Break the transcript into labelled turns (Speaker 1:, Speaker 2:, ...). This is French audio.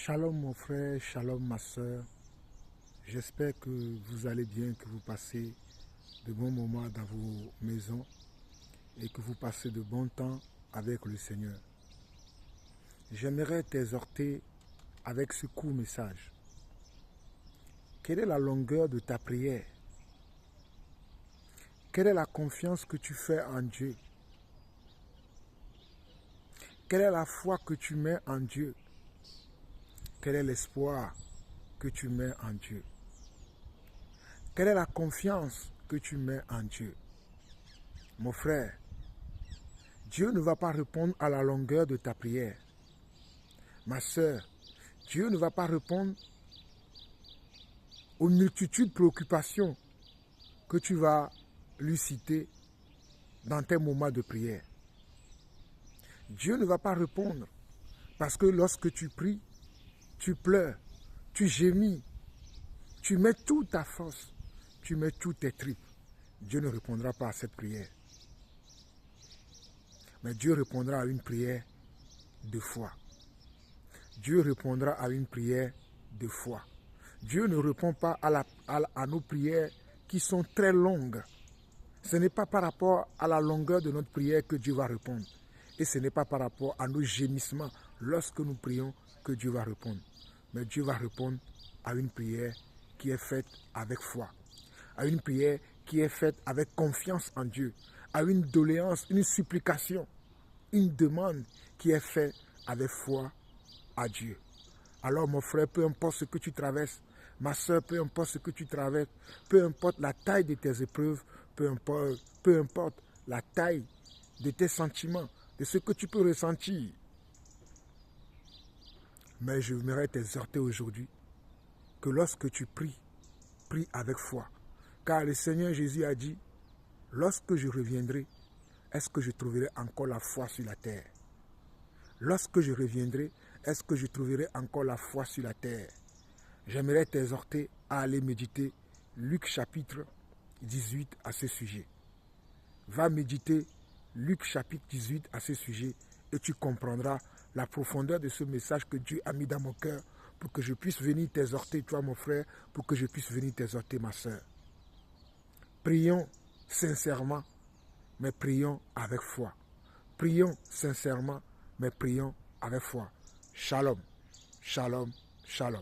Speaker 1: Shalom mon frère, shalom ma soeur. J'espère que vous allez bien, que vous passez de bons moments dans vos maisons et que vous passez de bons temps avec le Seigneur. J'aimerais t'exhorter avec ce court message. Quelle est la longueur de ta prière? Quelle est la confiance que tu fais en Dieu? Quelle est la foi que tu mets en Dieu? Quel est l'espoir que tu mets en Dieu? Quelle est la confiance que tu mets en Dieu? Mon frère, Dieu ne va pas répondre à la longueur de ta prière. Ma soeur, Dieu ne va pas répondre aux multitudes de préoccupations que tu vas lui citer dans tes moments de prière. Dieu ne va pas répondre parce que lorsque tu pries, tu pleures, tu gémis, tu mets toute ta force, tu mets toutes tes tripes. Dieu ne répondra pas à cette prière. Mais Dieu répondra à une prière de foi. Dieu répondra à une prière de foi. Dieu ne répond pas à nos prières qui sont très longues. Ce n'est pas par rapport à la longueur de notre prière que Dieu va répondre. Et ce n'est pas par rapport à nos gémissements lorsque nous prions que Dieu va répondre. Mais Dieu va répondre à une prière qui est faite avec foi. À une prière qui est faite avec confiance en Dieu. À une doléance, une supplication, une demande qui est faite avec foi à Dieu. Alors mon frère, peu importe ce que tu traverses, ma soeur, peu importe ce que tu traverses, peu importe la taille de tes épreuves, peu importe la taille de tes sentiments, de ce que tu peux ressentir. Mais je voudrais t'exhorter aujourd'hui que lorsque tu pries, prie avec foi. Car le Seigneur Jésus a dit, lorsque je reviendrai, est-ce que je trouverai encore la foi sur la terre? Lorsque je reviendrai, est-ce que je trouverai encore la foi sur la terre? J'aimerais t'exhorter à aller méditer Luc chapitre 18 à ce sujet. Va méditer Luc chapitre 18 à ce sujet et tu comprendras la profondeur de ce message que Dieu a mis dans mon cœur pour que je puisse venir t'exhorter, toi mon frère, pour que je puisse venir t'exhorter ma soeur. Prions sincèrement, mais prions avec foi. Prions sincèrement, mais prions avec foi. Shalom, shalom, shalom.